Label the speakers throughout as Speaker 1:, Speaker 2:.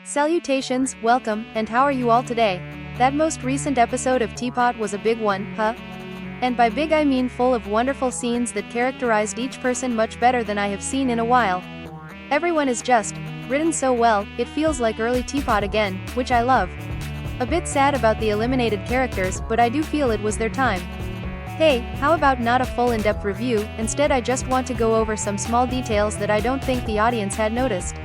Speaker 1: Salutations, welcome, and how are you all today? That most recent episode of TPOT was a big one, huh? And by big I mean full of wonderful scenes that characterized each person much better than I have seen in a while. Everyone is just written so well, it feels like early TPOT again, which I love. A bit sad about the eliminated characters, but I do feel it was their time. Hey, how about not a full in-depth review, instead I just want to go over some small details that I don't think the audience had noticed.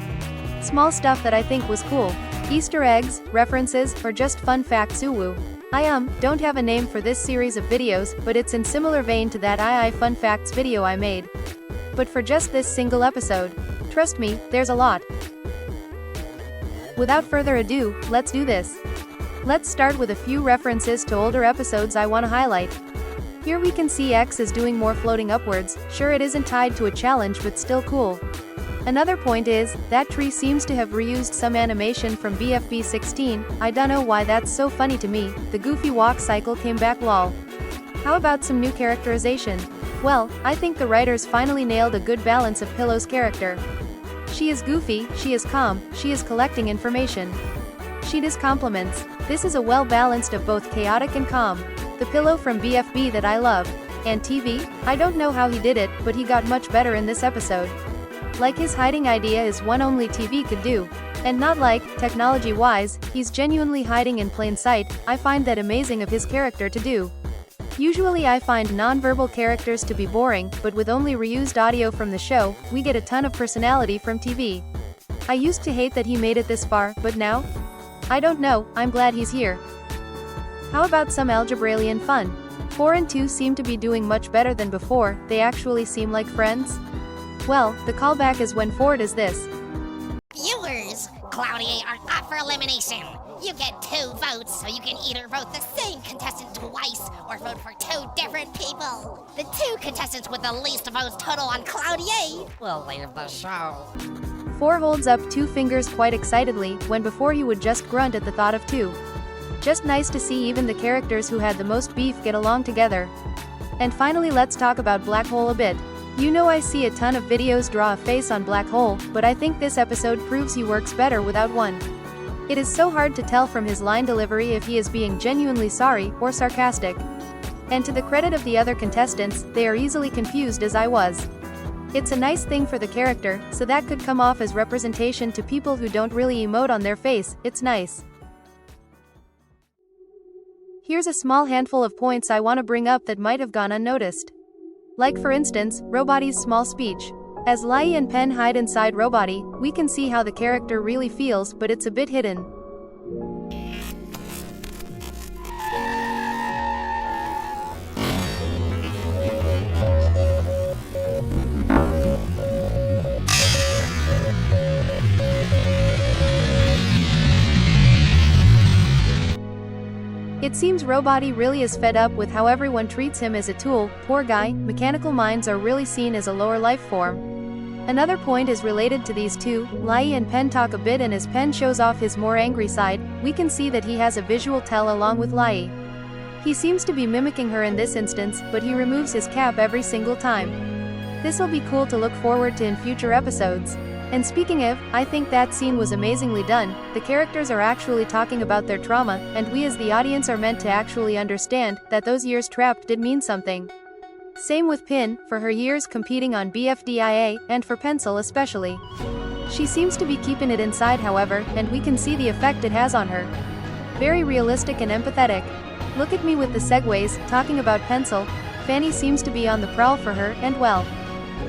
Speaker 1: Small stuff that I think was cool. Easter eggs, references, or just fun facts ooh. I don't have a name for this series of videos, but it's in similar vein to that I fun facts video I made. But for just this single episode, trust me, there's a lot. Without further ado, let's do this. Let's start with a few references to older episodes I want to highlight. Here we can see X is doing more floating upwards, sure it isn't tied to a challenge but still cool. Another point is, that tree seems to have reused some animation from BFB 16, I dunno why that's so funny to me, the goofy walk cycle came back lol. How about some new characterization? Well, I think the writers finally nailed a good balance of Pillow's character. She is goofy, she is calm, she is collecting information. She does compliments. This is a well-balanced of both chaotic and calm. The Pillow from BFB that I love. And TV, I don't know how he did it, but he got much better in this episode. Like his hiding idea is one only TV could do. And not like, technology-wise, he's genuinely hiding in plain sight, I find that amazing of his character to do. Usually I find non-verbal characters to be boring, but with only reused audio from the show, we get a ton of personality from TV. I used to hate that he made it this far, but now? I don't know, I'm glad he's here. How about some Algebralien fun? 4 and 2 seem to be doing much better than before, they actually seem like friends. Well, the callback is when Ford is this.
Speaker 2: Viewers, Claudia are up for elimination. You get 2 votes, so you can either vote the same contestant twice, or vote for 2 different people. The 2 contestants with the least votes total on Claudia will leave the show.
Speaker 1: 4 holds up 2 fingers quite excitedly, when before you would just grunt at the thought of 2. Just nice to see even the characters who had the most beef get along together. And finally let's talk about Black Hole a bit. You know I see a ton of videos draw a face on Black Hole, but I think this episode proves he works better without one. It is so hard to tell from his line delivery if he is being genuinely sorry, or sarcastic. And to the credit of the other contestants, they are easily confused as I was. It's a nice thing for the character, so that could come off as representation to people who don't really emote on their face, it's nice. Here's a small handful of points I want to bring up that might have gone unnoticed. Like for instance, Roboty's small speech. As Lai and Pen hide inside Roboty, we can see how the character really feels, but it's a bit hidden. It seems Roboty really is fed up with how everyone treats him as a tool, poor guy, mechanical minds are really seen as a lower life form. Another point is related to these two, Lai and Pen talk a bit and as Pen shows off his more angry side, we can see that he has a visual tell along with Lai. He seems to be mimicking her in this instance, but he removes his cap every single time. This'll be cool to look forward to in future episodes. And speaking of, I think that scene was amazingly done, the characters are actually talking about their trauma, and we as the audience are meant to actually understand that those years trapped did mean something. Same with Pin, for her years competing on BFDIA, and for Pencil especially. She seems to be keeping it inside however, and we can see the effect it has on her. Very realistic and empathetic. Look at me with the segues, talking about Pencil, Fanny seems to be on the prowl for her, and well.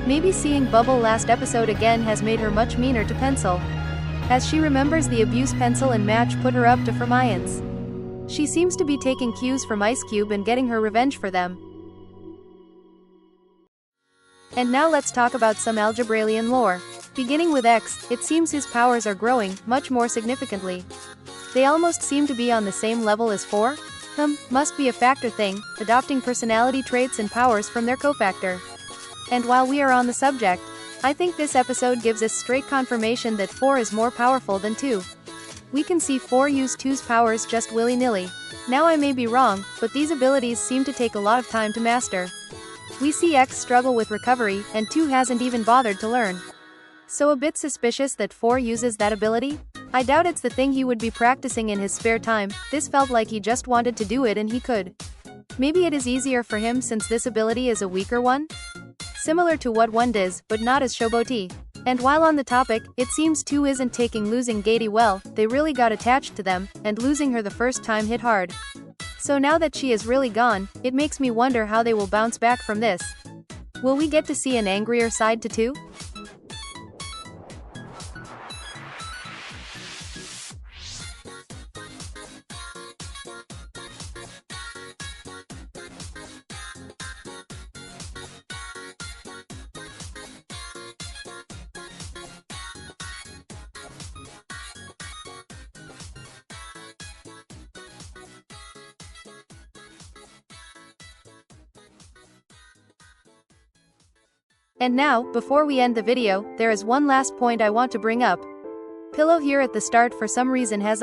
Speaker 1: Maybe seeing Bubble last episode again has made her much meaner to Pencil. As she remembers the abuse Pencil and Match put her up to from Iance. She seems to be taking cues from Ice Cube and getting her revenge for them. And now let's talk about some Algebralien lore. Beginning with X, it seems his powers are growing, much more significantly. They almost seem to be on the same level as 4? Must be a factor thing, adopting personality traits and powers from their cofactor. And while we are on the subject, I think this episode gives us straight confirmation that 4 is more powerful than 2. We can see 4 use 2's powers just willy-nilly. Now I may be wrong, but these abilities seem to take a lot of time to master. We see X struggle with recovery, and 2 hasn't even bothered to learn. So a bit suspicious that 4 uses that ability? I doubt it's the thing he would be practicing in his spare time, this felt like he just wanted to do it and he could. Maybe it is easier for him since this ability is a weaker one? Similar to what one does, but not as Shoboti. And while on the topic, it seems 2 isn't taking losing Gaiety well, they really got attached to them, and losing her the first time hit hard. So now that she is really gone, it makes me wonder how they will bounce back from this. Will we get to see an angrier side to 2? And now, before we end the video, there is one last point I want to bring up. Pillow here at the start for some reason has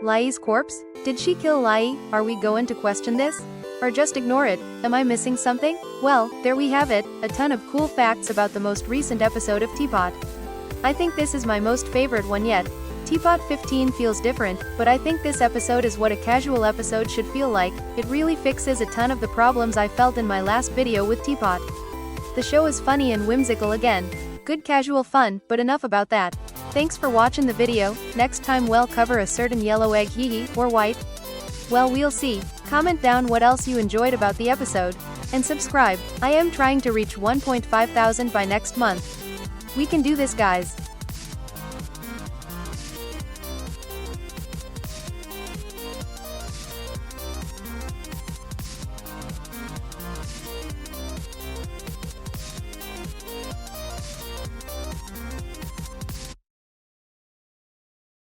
Speaker 1: Lai's corpse? Did she kill Lai? Are we going to question this? Or just ignore it? Am I missing something? Well, there we have it, a ton of cool facts about the most recent episode of TPOT. I think this is my most favorite one yet. TPOT 15 feels different, but I think this episode is what a casual episode should feel like. It really fixes a ton of the problems I felt in my last video with TPOT. The show is funny and whimsical again. Good casual fun, but enough about that. Thanks for watching the video. Next time we'll cover a certain yellow egg hee or white. Well, we'll see. Comment down what else you enjoyed about the episode. And subscribe. I am trying to reach 1.5 thousand by next month. We can do this, guys.